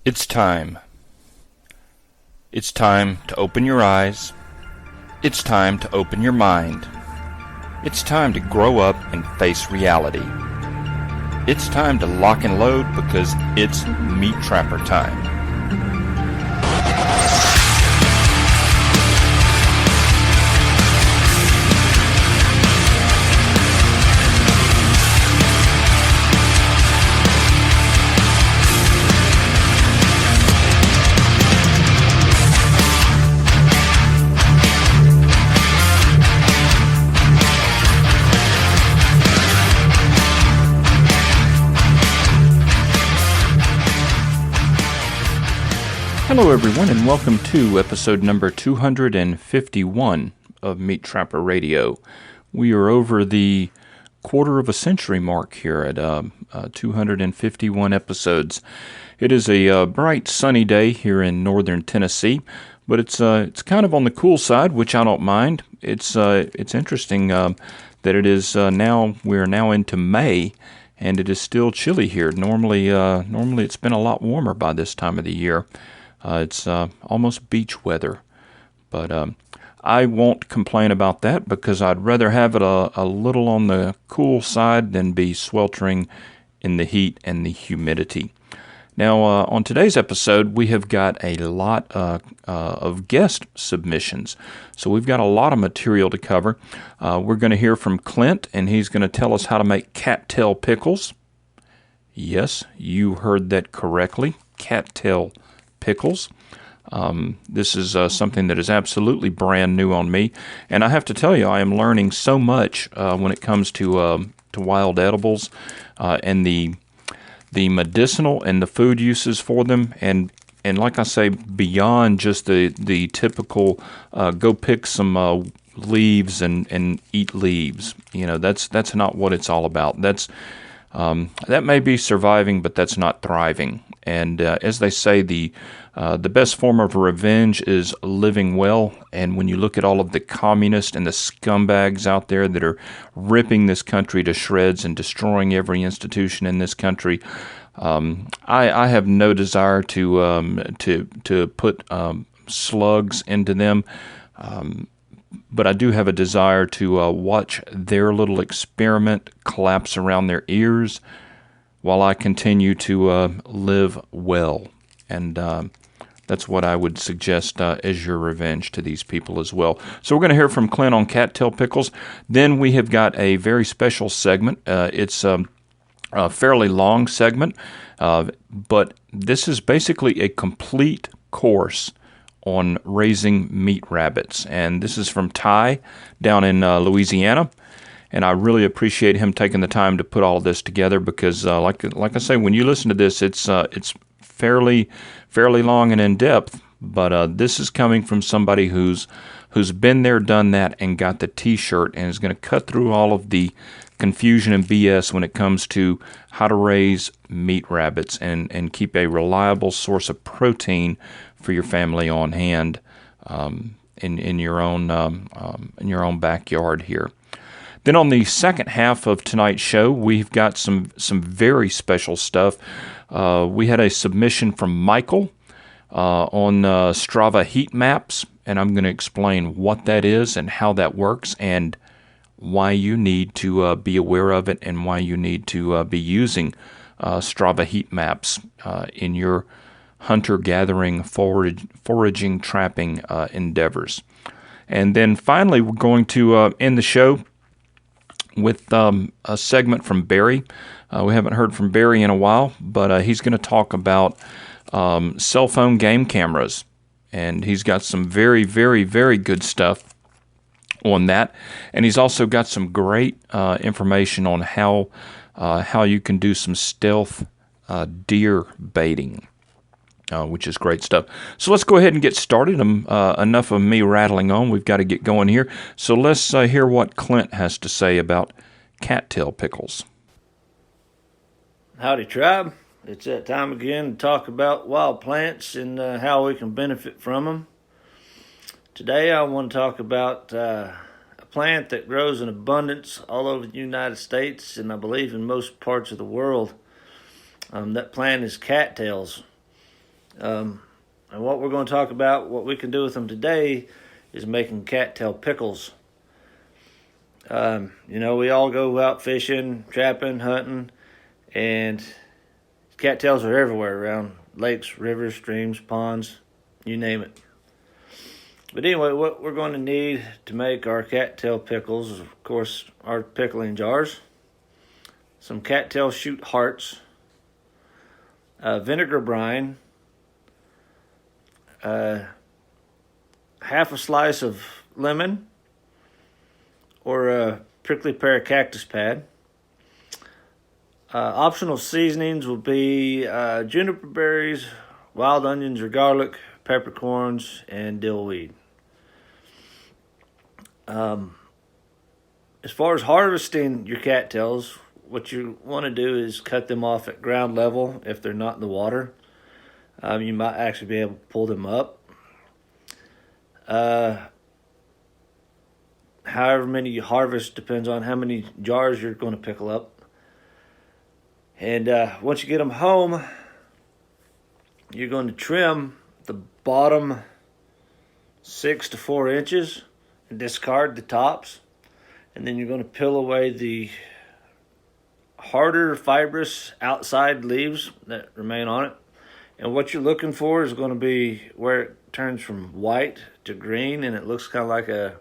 It's time. It's time to open your eyes. It's time to open your mind. It's time to grow up and face reality. It's time to lock and load because it's MeatTrapper time. Hello everyone and welcome to episode number 251 of MeatTrapper Radio. We are over the quarter of a century mark here at 251 episodes. It is a bright sunny day here in northern Tennessee, but it's kind of on the cool side, which I don't mind. It's interesting that it is we're now into May and it is still chilly here. Normally it's been a lot warmer by this time of the year. It's almost beach weather, but I won't complain about that because I'd rather have it a little on the cool side than be sweltering in the heat and the humidity. Now, on today's episode, we have got a lot of guest submissions, so we've got a lot of material to cover. We're going to hear from Clint, and he's going to tell us how to make cattail pickles. Yes, you heard that correctly, cattail pickles. This is something that is absolutely brand new on me, and I have to tell you, I am learning so much when it comes to wild edibles and the medicinal and the food uses for them, and like I say, beyond just the typical go pick some leaves and eat leaves. You know, that's not what it's all about. That may be surviving, but that's not thriving. And as they say, the best form of revenge is living well. And when you look at all of the communists and the scumbags out there that are ripping this country to shreds and destroying every institution in this country, I have no desire to put slugs into them. But I do have a desire to watch their little experiment collapse around their ears while I continue to live well. And that's what I would suggest as your revenge to these people as well. So we're going to hear from Clint on cattail pickles. Then we have got a very special segment. It's a fairly long segment, but this is basically a complete course on raising meat rabbits. And this is from Ty down in Louisiana. And I really appreciate him taking the time to put all of this together because, like I say, when you listen to this, it's fairly long and in depth. But this is coming from somebody who's been there, done that, and got the T-shirt, and is going to cut through all of the confusion and BS when it comes to how to raise meat rabbits and keep a reliable source of protein for your family on hand in your own backyard here. Then on the second half of tonight's show, we've got some very special stuff. We had a submission from Michael on Strava heat maps, and I'm going to explain what that is and how that works and why you need to be aware of it and why you need to be using Strava heat maps in your hunter-gathering, foraging, trapping endeavors. And then finally, we're going to end the show with a segment from Barry. We haven't heard from Barry in a while, but he's going to talk about cell phone game cameras. And he's got some very, very, very good stuff on that. And he's also got some great information on how you can do some stealth deer baiting. Which is great stuff. So let's go ahead and get started. Enough of me rattling on. We've got to get going here. So let's hear what Clint has to say about cattail pickles. Howdy, tribe. It's that time again to talk about wild plants and how we can benefit from them. Today I want to talk about a plant that grows in abundance all over the United States and I believe in most parts of the world. That plant is cattails. And what we're going to talk about, what we can do with them today, is making cattail pickles. We all go out fishing, trapping, hunting, and cattails are everywhere around lakes, rivers, streams, ponds, you name it. But anyway, what we're going to need to make our cattail pickles is, of course, our pickling jars, some cattail shoot hearts, vinegar brine, half a slice of lemon, or a prickly pear cactus pad. Optional seasonings will be juniper berries, wild onions or garlic, peppercorns, and dill weed. As far as harvesting your cattails, what you want to do is cut them off at ground level if they're not in the water. You might actually be able to pull them up. However many you harvest depends on how many jars you're going to pickle up. And once you get them home, you're going to trim the bottom 6 to 4 inches and discard the tops. And then you're going to peel away the harder, fibrous outside leaves that remain on it. And what you're looking for is going to be where it turns from white to green and it looks kind of like a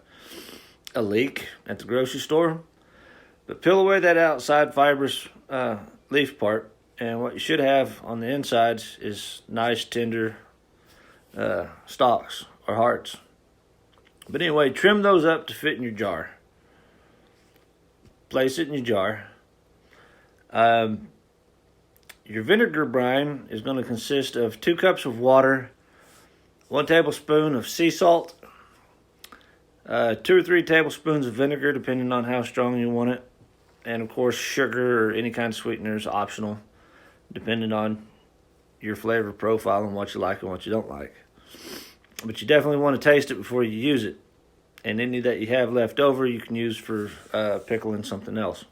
leek at the grocery store. But peel away that outside fibrous leaf part, and what you should have on the insides is nice, tender stalks or hearts. But anyway, trim those up to fit in your jar. Place it in your jar. Your vinegar brine is going to consist of 2 cups of water, 1 tablespoon of sea salt, 2 or 3 tablespoons of vinegar, depending on how strong you want it, and of course sugar or any kind of sweetener is optional, depending on your flavor profile and what you like and what you don't like. But you definitely want to taste it before you use it, and any that you have left over you can use for pickling something else.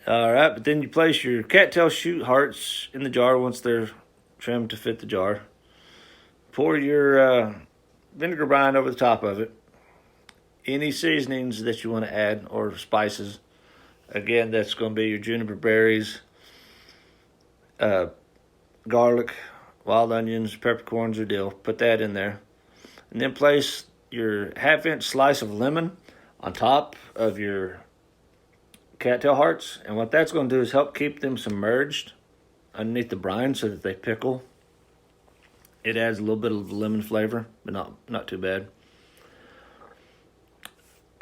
Alright, but then you place your cattail shoot hearts in the jar once they're trimmed to fit the jar. Pour your vinegar brine over the top of it. Any seasonings that you want to add or spices. Again, that's going to be your juniper berries, garlic, wild onions, peppercorns, or dill. Put that in there. And then place your half-inch slice of lemon on top of your cattail hearts, and what that's going to do is help keep them submerged underneath the brine so that they pickle. It adds a little bit of lemon flavor, but not too bad.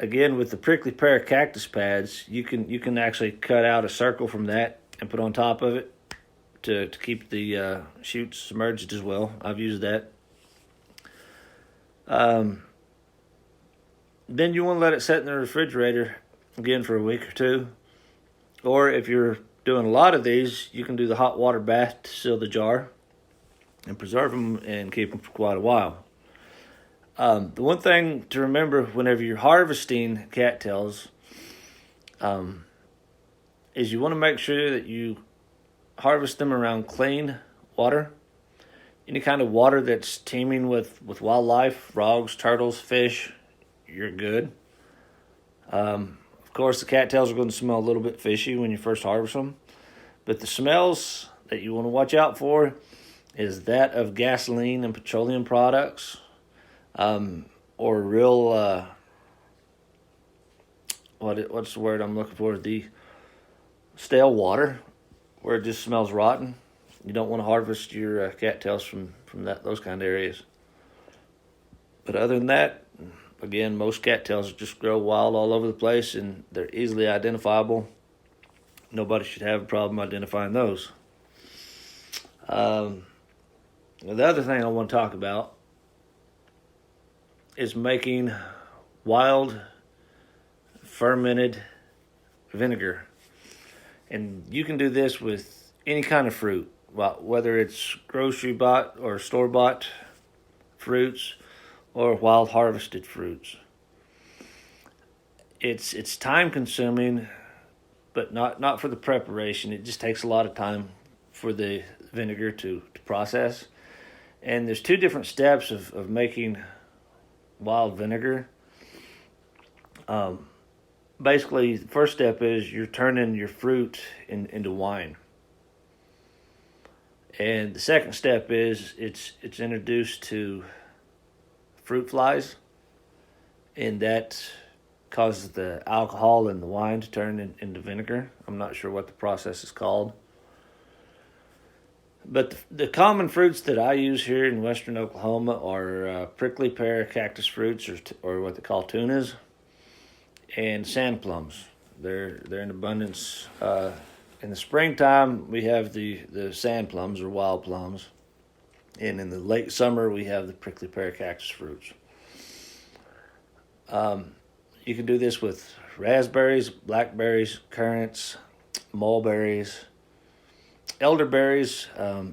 Again, with the prickly pear cactus pads, you can actually cut out a circle from that and put on top of it to keep the shoots submerged as well. I've used that. Then you want to let it sit in the refrigerator again for a week or 2. Or if you're doing a lot of these, you can do the hot water bath to seal the jar and preserve them and keep them for quite a while. The one thing to remember whenever you're harvesting cattails is you want to make sure that you harvest them around clean water. Any kind of water that's teeming with wildlife, frogs, turtles, fish, you're good. Of course, the cattails are going to smell a little bit fishy when you first harvest them. But the smells that you want to watch out for is that of gasoline and petroleum products, or real, what's the word I'm looking for? The stale water, where it just smells rotten. You don't want to harvest your cattails from those kind of areas. But other than that, again, most cattails just grow wild all over the place, and they're easily identifiable. Nobody should have a problem identifying those. The other thing I want to talk about is making wild fermented vinegar. And you can do this with any kind of fruit, whether it's grocery bought or store-bought fruits, or wild harvested fruits. It's time consuming, but not for the preparation. It just takes a lot of time for the vinegar to process. And there's two different steps of making wild vinegar. Basically, the first step is you're turning your fruit into wine. And the second step is it's introduced to fruit flies, and that causes the alcohol in the wine to turn into vinegar. I'm not sure what the process is called. But the common fruits that I use here in western Oklahoma are prickly pear cactus fruits, or what they call tunas, and sand plums. They're in abundance. In the springtime, we have the sand plums or wild plums. And in the late summer, we have the prickly pear cactus fruits. You can do this with raspberries, blackberries, currants, mulberries, elderberries.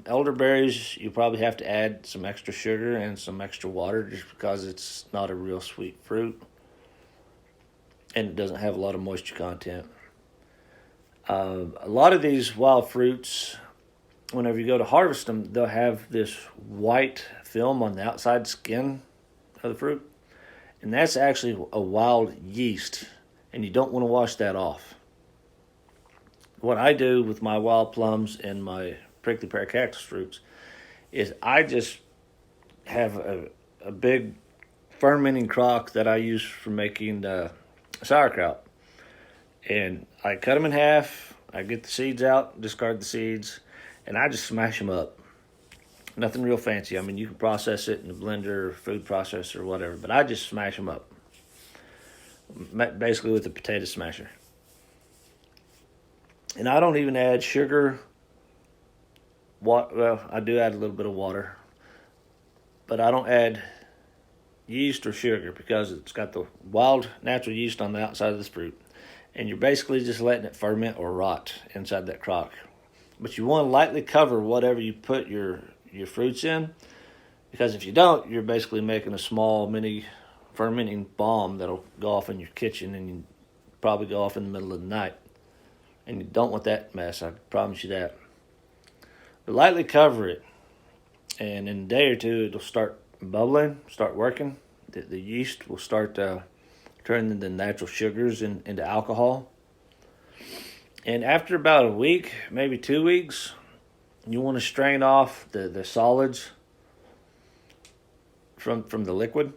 Elderberries, you probably have to add some extra sugar and some extra water just because it's not a real sweet fruit. And it doesn't have a lot of moisture content. A lot of these wild fruits, whenever you go to harvest them, they'll have this white film on the outside skin of the fruit. And that's actually a wild yeast, and you don't want to wash that off. What I do with my wild plums and my prickly pear cactus fruits is I just have a big fermenting crock that I use for making sauerkraut. And I cut them in half, I get the seeds out, discard the seeds, and I just smash them up. Nothing real fancy. I mean, you can process it in a blender or food processor or whatever, but I just smash them up. Basically with a potato smasher. And I don't even add sugar. Well, I do add a little bit of water, but I don't add yeast or sugar because it's got the wild natural yeast on the outside of this fruit. And you're basically just letting it ferment or rot inside that crock. But you want to lightly cover whatever you put your fruits in, because if you don't, you're basically making a small mini fermenting bomb that'll go off in your kitchen, and you probably go off in the middle of the night. And you don't want that mess, I promise you that. But lightly cover it, and in a day or two, it'll start bubbling, start working. The yeast will start turning the natural sugars into alcohol. And after about a week, maybe 2 weeks, you want to strain off the solids from the liquid.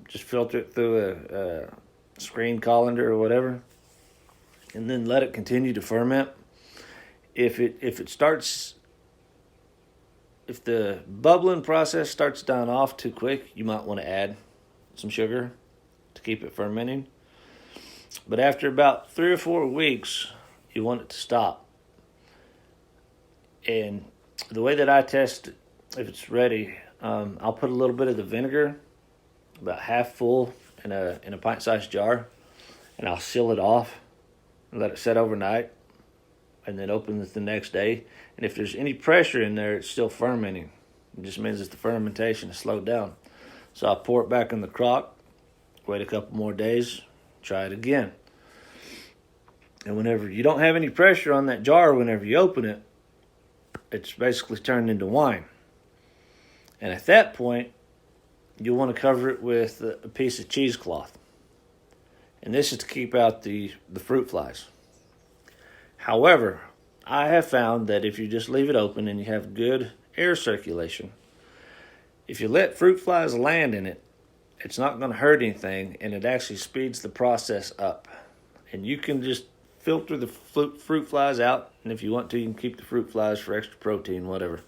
Just filter it through a screen colander or whatever, and then let it continue to ferment. If the bubbling process starts dying off too quick, you might want to add some sugar to keep it fermenting. But after about 3 or 4 weeks, you want it to stop. And the way that I test if it's ready, I'll put a little bit of the vinegar, about half full, in a pint-sized jar, and I'll seal it off and let it set overnight, and then open it the next day. And if there's any pressure in there, it's still fermenting. It just means that the fermentation is slowed down. So I'll pour it back in the crock, wait a couple more days, try it again. And whenever you don't have any pressure on that jar, whenever you open it, it's basically turned into wine. And at that point, you want to cover it with a piece of cheesecloth. And this is to keep out the fruit flies. However, I have found that if you just leave it open and you have good air circulation, if you let fruit flies land in it, it's not going to hurt anything, and it actually speeds the process up. And you can just filter the fruit flies out, and if you want to, you can keep the fruit flies for extra protein, whatever.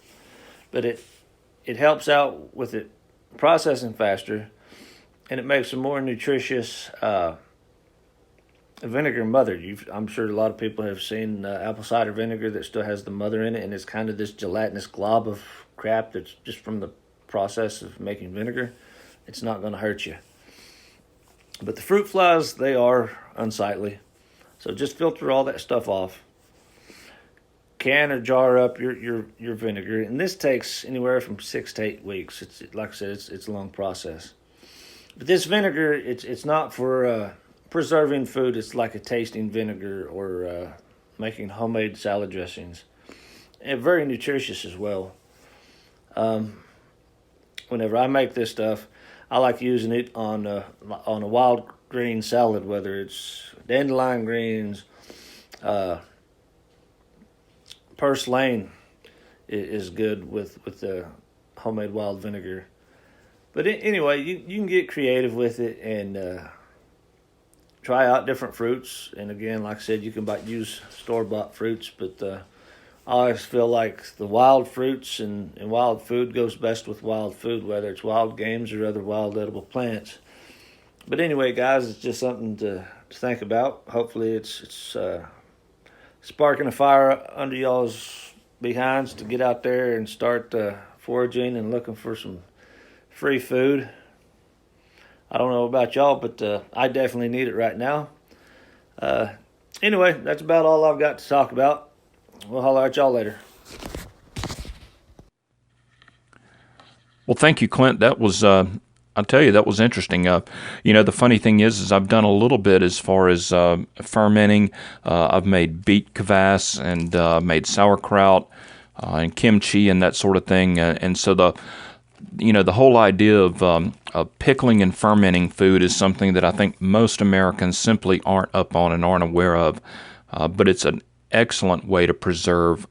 But it helps out with it processing faster, and it makes a more nutritious vinegar mother. I'm sure a lot of people have seen apple cider vinegar that still has the mother in it, and it's kind of this gelatinous glob of crap that's just from the process of making vinegar. It's not going to hurt you. But the fruit flies, they are unsightly. So just filter all that stuff off. Can or jar up your vinegar. And this takes anywhere from 6 to 8 weeks. It's like I said, it's a long process. But this vinegar, it's not for preserving food. It's like a tasting vinegar or making homemade salad dressings. and very nutritious as well. Whenever I make this stuff, I like using it on a wild green salad, whether it's dandelion greens, purslane is good with the homemade wild vinegar. But anyway, you can get creative with it and try out different fruits. And again, like I said, you can use store-bought fruits, but I always feel like the wild fruits and wild food goes best with wild food, whether it's wild games or other wild edible plants. But anyway, guys, it's just something to think about. Hopefully it's sparking a fire under y'all's behinds to get out there and start foraging and looking for some free food. I don't know about y'all, but I definitely need it right now. Anyway, that's about all I've got to talk about. We'll holler at y'all later. Well, thank you, Clint. That was, I'll tell you, that was interesting. The funny thing is I've done a little bit as far as fermenting. I've made beet kvass and made sauerkraut and kimchi and that sort of thing. And so the whole idea of pickling and fermenting food is something that I think most Americans simply aren't up on and aren't aware of. But it's an excellent way to preserve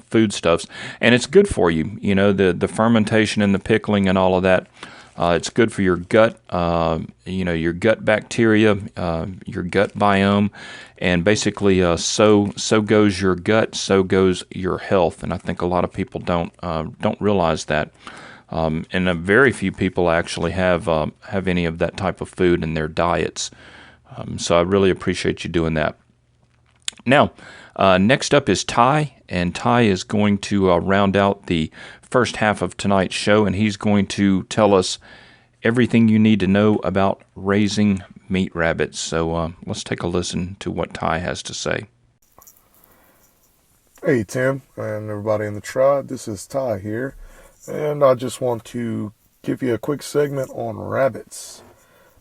foodstuffs, and it's good for you. The fermentation and the pickling and all of that. It's good for your gut, your gut bacteria, your gut biome, and basically, so goes your gut, so goes your health. And I think a lot of people don't realize that. And very few people actually have any of that type of food in their diets. So I really appreciate you doing that. Now, next up is Ty, and Ty is going to round out the first half of tonight's show, and he's going to tell us everything you need to know about raising meat rabbits. So let's take a listen to what Ty has to say. Hey, Tim, and everybody in the tribe. This is Ty here, and I just want to give you a quick segment on rabbits.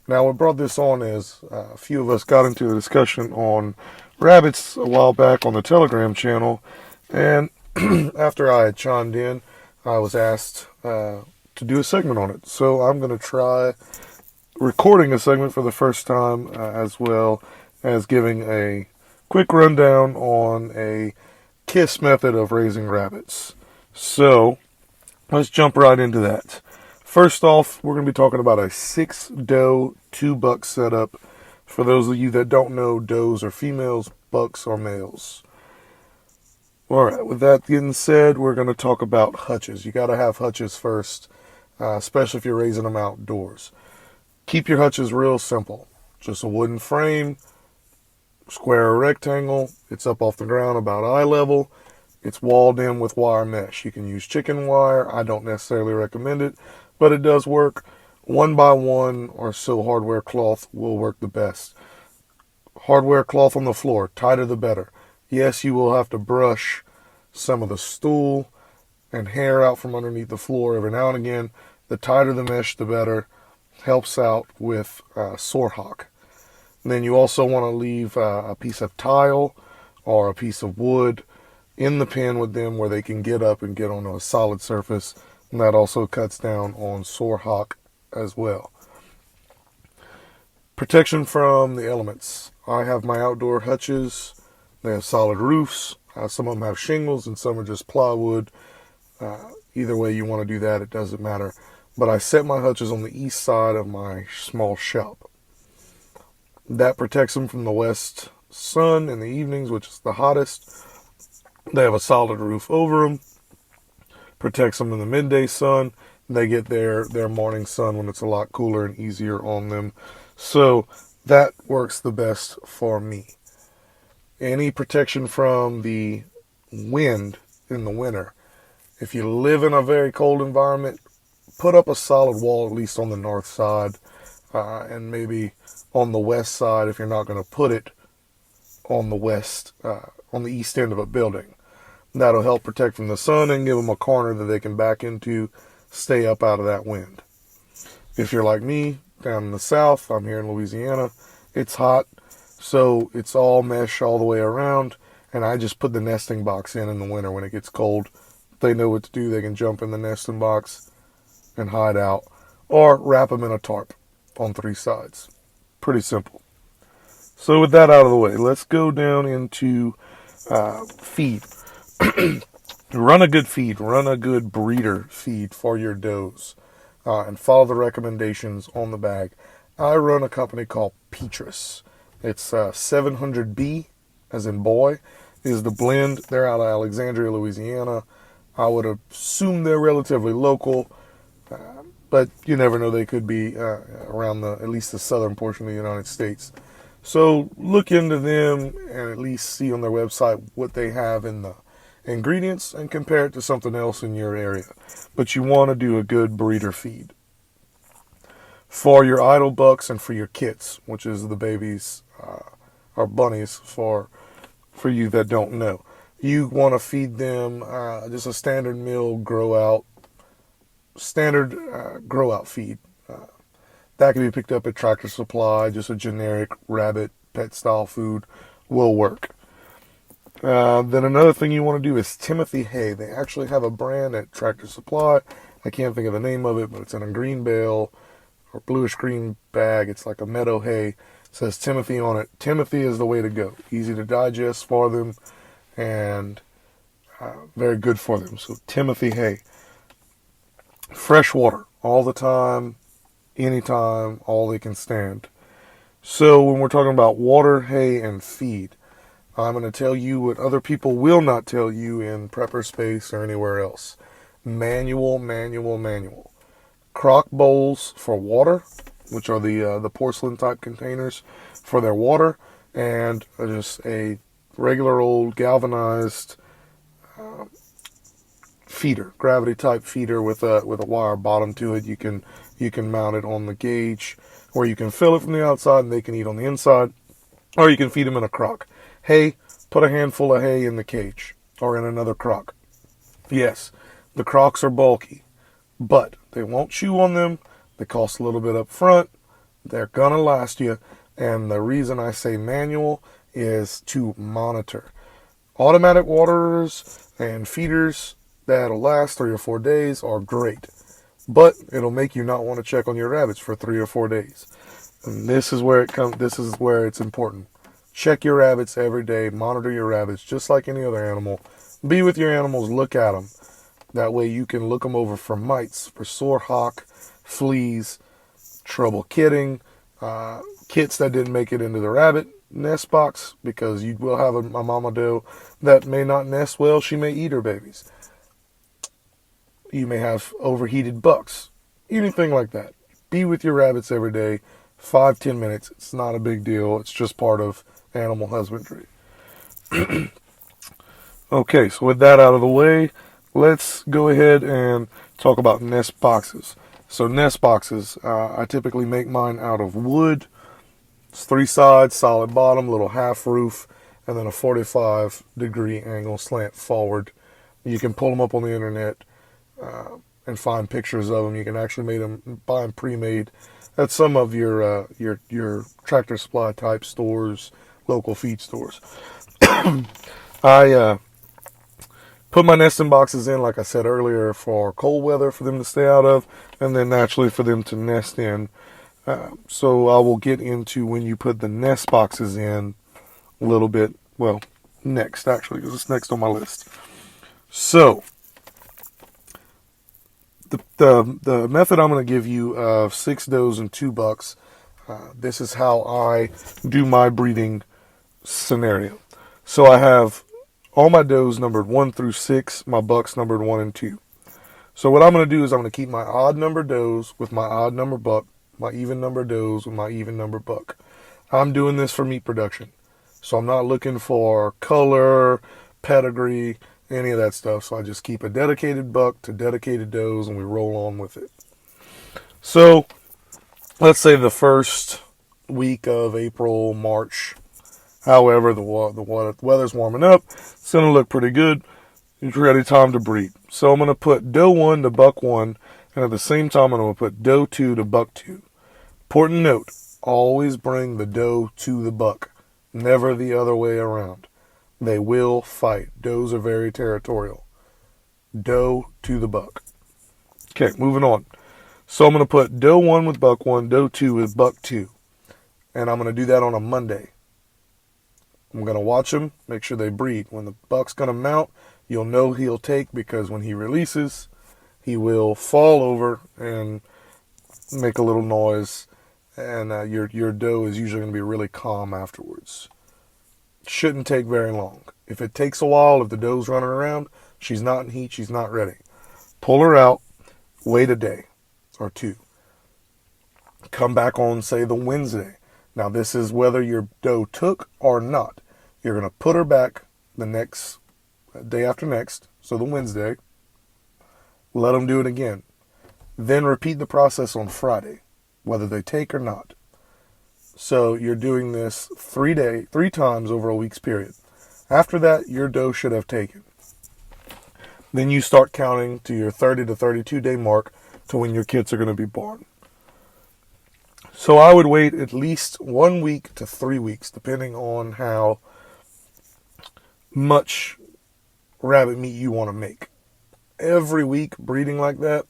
Now, what brought this on is a few of us got into a discussion on rabbits a while back on the Telegram channel, and after I had chimed in, I was asked to do a segment on it. So I'm going to try recording a segment for the first time, as well as giving a quick rundown on a KISS method of raising rabbits. So let's jump right into that. First off, we're going to be talking about a 6-doe, 2-buck setup. For those of you that don't know, does are females, bucks are males. Alright, with that being said, we're going to talk about hutches. You got to have hutches first, especially if you're raising them outdoors. Keep your hutches real simple. Just a wooden frame, square or rectangle. It's up off the ground about eye level. It's walled in with wire mesh. You can use chicken wire. I don't necessarily recommend it, but it does work. 1x1 or so hardware cloth will work the best. Hardware cloth on the floor, tighter the better. Yes, you will have to brush some of the stool and hair out from underneath the floor every now and again. The tighter the mesh, the better. Helps out with sore hock. And then you also want to leave a piece of tile or a piece of wood in the pen with them where they can get up and get on a solid surface. And that also cuts down on sore hock as well. Protection from the elements. I have my outdoor hutches. They have solid roofs. Some of them have shingles and some are just plywood. Either way you want to do that, it doesn't matter. But I set my hutches on the east side of my small shop. That protects them from the west sun in the evenings, which is the hottest. They have a solid roof over them. Protects them in the midday sun. They get their morning sun when it's a lot cooler and easier on them. So that works the best for me. Any protection from the wind in the winter. If you live in a very cold environment, put up a solid wall at least on the north side, and maybe on the west side if you're not going to put it on the west, on the east end of a building. That'll help protect from the sun and give them a corner that they can back into, stay up out of that wind. If you're like me, down in the south, I'm here in Louisiana, it's hot, so it's all mesh all the way around, and I just put the nesting box in the winter when it gets cold. They know what to do. They can jump in the nesting box and hide out, or wrap them in a tarp on 3 sides. Pretty simple. So with that out of the way, let's go down into feed. Run a good feed. Run a good breeder feed for your does. And follow the recommendations on the bag. I run a company called Petrus. It's 700B, as in boy, is the blend. They're out of Alexandria, Louisiana. I would assume they're relatively local, but you never know. They could be around at least the southern portion of the United States. So look into them and at least see on their website what they have in the ingredients and compare it to something else in your area. But you want to do a good breeder feed for your idle bucks and for your kits, which is the babies or bunnies for you that don't know. You want to feed them just a standard meal grow out feed. That can be picked up at Tractor Supply. Just a generic rabbit pet style food will work. Then another thing you want to do is Timothy hay. They actually have a brand at Tractor Supply. I can't think of the name of it, but it's in a green bale or bluish green bag. It's like a meadow hay. It says Timothy on it. Timothy is the way to go. Easy to digest for them and very good for them. So Timothy hay. Fresh water all the time, anytime, all they can stand. So when we're talking about water, hay, and feed, I'm going to tell you what other people will not tell you in Prepper Space or anywhere else. Manual. Crock bowls for water, which are the porcelain type containers for their water, and just a regular old galvanized feeder, gravity type feeder with a wire bottom to it. You can mount it on the gauge, or you can fill it from the outside and they can eat on the inside, or you can feed them in a crock. Hay, put a handful of hay in the cage or in another crock. Yes, the crocks are bulky, but they won't chew on them. They cost a little bit up front. They're gonna last you. And the reason I say manual is to monitor. Automatic waterers and feeders that'll last 3 or 4 days are great, but it'll make you not want to check on your rabbits for 3 or 4 days. And this is where it's important. Check your rabbits every day. Monitor your rabbits just like any other animal. Be with your animals. Look at them. That way you can look them over for mites, for sore hawk, fleas, trouble kitting, kits that didn't make it into the rabbit nest box, because you will have a mama doe that may not nest well. She may eat her babies. You may have overheated bucks. Anything like that. Be with your rabbits every day. 5-10 minutes. It's not a big deal. It's just part of animal husbandry. Okay, so with that out of the way, let's go ahead and talk about nest boxes. So nest boxes, I typically make mine out of wood. It's 3 sides, solid bottom, little half roof, and then a 45-degree angle slant forward. You can pull them up on the internet and find pictures of them. You can actually buy them pre-made at some of your Tractor Supply type stores, local feed stores. I put my nesting boxes in, like I said earlier, for cold weather for them to stay out of, and then naturally for them to nest in. So I will get into when you put the nest boxes in a little bit, well, next actually, because it's next on my list. So the method I'm going to give you of 6 does and 2 bucks, this is how I do my breeding scenario. So I have all my does numbered 1 through 6, my bucks numbered 1 and 2. So what I'm going to do is I'm going to keep my odd number does with my odd number buck, my even number does with my even number buck. I'm doing this for meat production. So I'm not looking for color, pedigree, any of that stuff. So I just keep a dedicated buck to dedicated does and we roll on with it. So let's say the first week of April, March, however, the weather's warming up, it's going to look pretty good. It's ready time to breed. So I'm going to put doe 1 to buck 1, and at the same time I'm going to put doe 2 to buck 2. Important note, always bring the doe to the buck, never the other way around. They will fight. Does are very territorial. Doe to the buck. Okay, moving on. So I'm going to put doe 1 with buck 1, doe 2 with buck 2. And I'm going to do that on a Monday. I'm going to watch them, make sure they breed. When the buck's going to mount, you'll know he'll take, because when he releases, he will fall over and make a little noise. And your doe is usually going to be really calm afterwards. Shouldn't take very long. If it takes a while, if the doe's running around, she's not in heat, she's not ready. Pull her out, wait a day or two. Come back on, say, the Wednesday. Now, this is whether your doe took or not. You're going to put her back the next day after next, so the Wednesday. Let them do it again. Then repeat the process on Friday, whether they take or not. So you're doing this 3 times over a week's period. After that, your doe should have taken. Then you start counting to your 30 to 32 day mark to when your kits are going to be born. So I would wait at least 1 week to 3 weeks, depending on how much rabbit meat you want to make. Every week breeding like that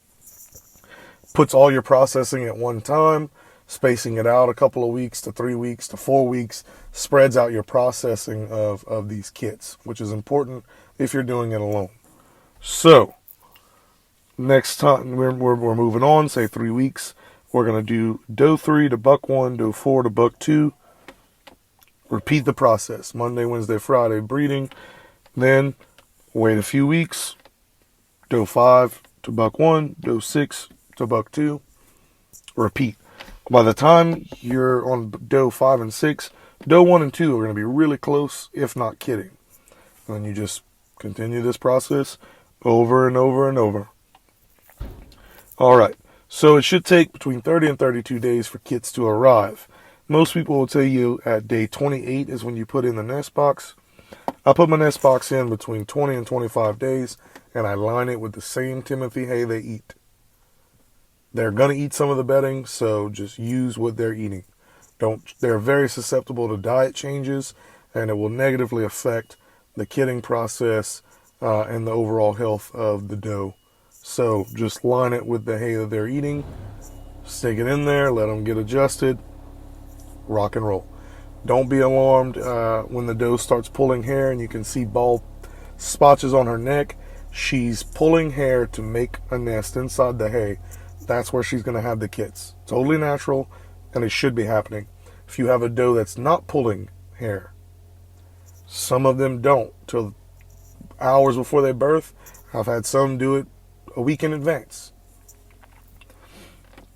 puts all your processing at one time. Spacing it out a couple of weeks to 3 weeks to 4 weeks spreads out your processing of these kits, which is important if you're doing it alone. So, next time we're moving on, say 3 weeks, we're going to do doe 3 to buck 1, doe 4 to buck 2. Repeat the process, Monday, Wednesday, Friday, breeding. Then, wait a few weeks, doe 5 to buck 1, doe 6 to buck 2. Repeat. By the time you're on doe 5 and 6, doe 1 and 2 are going to be really close, if not kidding. And then you just continue this process over and over and over. All right. So it should take between 30 and 32 days for kits to arrive. Most people will tell you at day 28 is when you put in the nest box. I put my nest box in between 20 and 25 days, and I line it with the same Timothy hay they eat. They're going to eat some of the bedding, so just use what they're eating. They're very susceptible to diet changes, and it will negatively affect the kitting process and the overall health of the doe. So just line it with the hay that they're eating, stick it in there, let them get adjusted, rock and roll. Don't be alarmed when the doe starts pulling hair and you can see bald spotches on her neck. She's pulling hair to make a nest inside the hay. That's where she's going to have the kits. Totally natural, and it should be happening. If you have a doe that's not pulling hair, some of them don't till hours before they birth. I've had some do it a week in advance.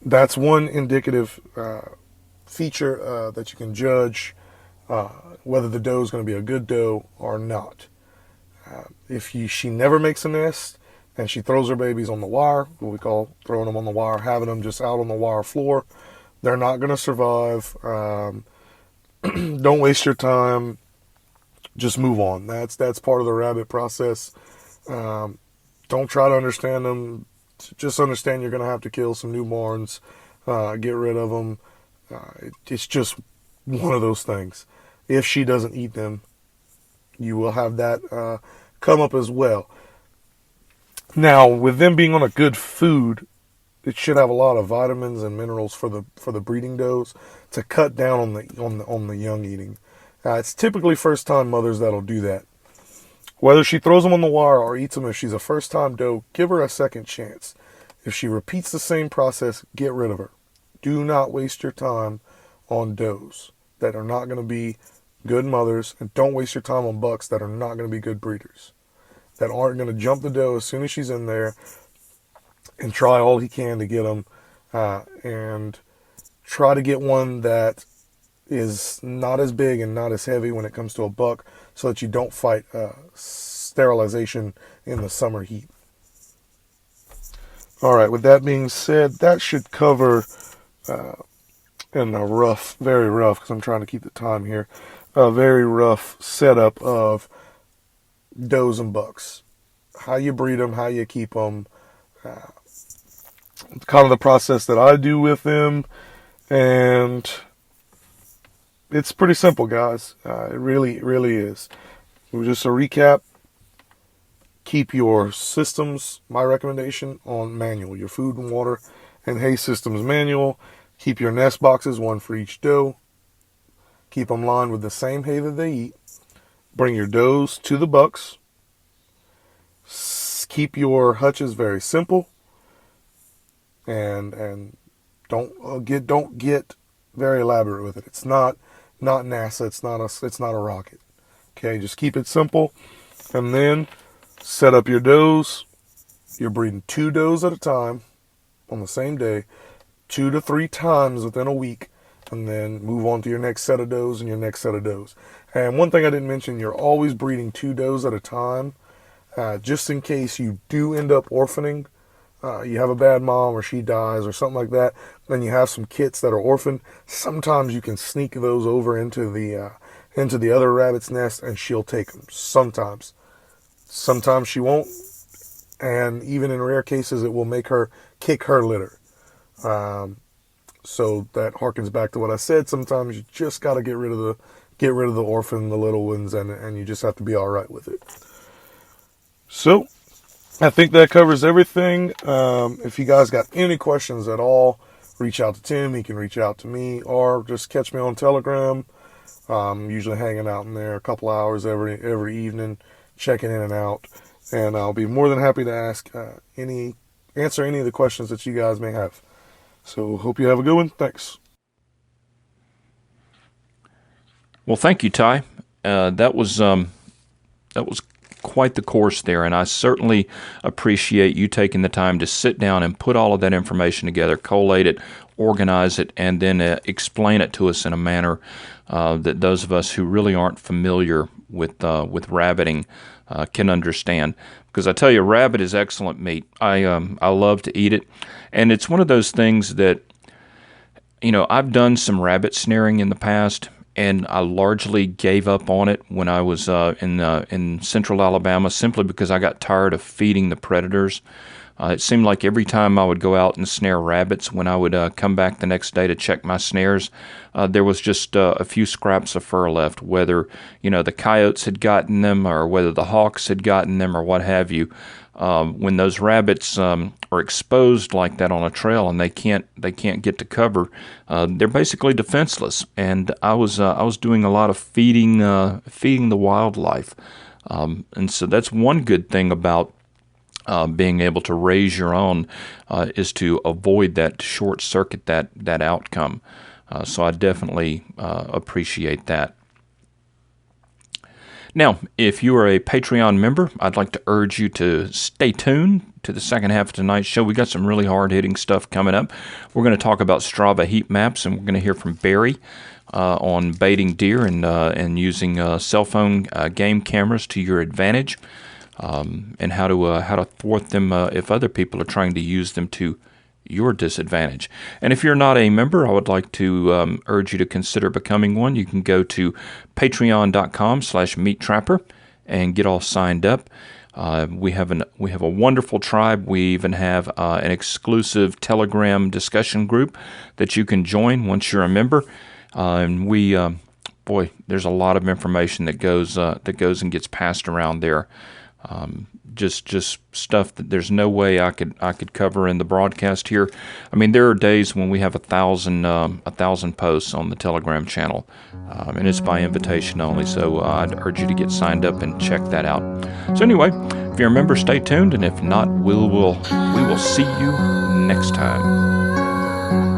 That's one indicative feature that you can judge whether the doe is going to be a good doe or not. If she never makes a nest and she throws her babies on the wire, what we call throwing them on the wire, having them just out on the wire floor, they're not going to survive. Don't waste your time. Just move on. That's part of the rabbit process. Don't try to understand them. Just understand you're going to have to kill some newborns, get rid of them. It's just one of those things. If she doesn't eat them, you will have that come up as well. Now, with them being on a good food, it should have a lot of vitamins and minerals for the breeding does to cut down on the young eating. It's typically first-time mothers that'll do that. Whether she throws them on the wire or eats them, if she's a first-time doe, give her a second chance. If she repeats the same process, get rid of her. Do not waste your time on does that are not going to be good mothers, and don't waste your time on bucks that are not going to be good breeders, that aren't going to jump the doe as soon as she's in there and try all he can to get them, and try to get one that is not as big and not as heavy when it comes to a buck, so that you don't fight sterilization in the summer heat. All right, with that being said, that should cover in a rough, very rough, because I'm trying to keep the time here, a very rough setup of does and bucks. How you breed them, how you keep them, kind of the process that I do with them, and it's pretty simple, guys. It really, really is. Just a recap, keep your systems, my recommendation, on manual. Your food and water and hay systems manual. Keep your nest boxes, one for each doe. Keep them lined with the same hay that they eat. Bring your does to the bucks. Keep your hutches very simple. And don't get very elaborate with it. It's not NASA. It's not a rocket. Okay, just keep it simple. And then set up your does. You're breeding 2 does at a time on the same day, 2 to 3 times within a week, and then move on to your next set of does and your next set of does. And one thing I didn't mention, you're always breeding 2 does at a time, just in case you do end up orphaning. You have a bad mom or she dies or something like that, then you have some kits that are orphaned. Sometimes you can sneak those over into the other rabbit's nest and she'll take them. Sometimes she won't, and even in rare cases it will make her kick her litter. So that harkens back to what I said. Sometimes you just got to get rid of the orphan, the little ones, and you just have to be all right with it. So I think that covers everything. If you guys got any questions at all, reach out to Tim. He can reach out to me, or just catch me on Telegram. I'm usually hanging out in there a couple hours every evening, checking in and out, and I'll be more than happy to answer any of the questions that you guys may have. So hope you have a good one. Thanks. Well, thank you, Ty. That was quite the course there, and I certainly appreciate you taking the time to sit down and put all of that information together, collate it, organize it, and then explain it to us in a manner that those of us who really aren't familiar with rabbiting can understand. Because I tell you, rabbit is excellent meat. I love to eat it, and it's one of those things that, I've done some rabbit snaring in the past, and I largely gave up on it when I was in central Alabama, simply because I got tired of feeding the predators. It seemed like every time I would go out and snare rabbits, when I would come back the next day to check my snares, there was just a few scraps of fur left, whether the coyotes had gotten them or whether the hawks had gotten them or what have you. When those rabbits are exposed like that on a trail and they can't get to cover, they're basically defenseless. And I was doing a lot of feeding the wildlife, and so that's one good thing about being able to raise your own, is to avoid that, to short circuit that outcome. So I definitely appreciate that. Now, if you are a Patreon member, I'd like to urge you to stay tuned to the second half of tonight's show. We got some really hard-hitting stuff coming up. We're going to talk about Strava heat maps, and we're going to hear from Barry on baiting deer and using cell phone game cameras to your advantage, and how to thwart them if other people are trying to use them to your disadvantage. And if you're not a member, I would like to urge you to consider becoming one. You can go to patreon.com/MeatTrapper and get all signed up. We have a wonderful tribe. We even have an exclusive Telegram discussion group that you can join once you're a member. And we, there's a lot of information that goes and gets passed around there. Just stuff that there's no way I could cover in the broadcast here. I mean, there are days when we have 1,000 posts on the Telegram channel, and it's by invitation only. So I'd urge you to get signed up and check that out. So anyway, if you're a member, stay tuned, and if not, we will see you next time.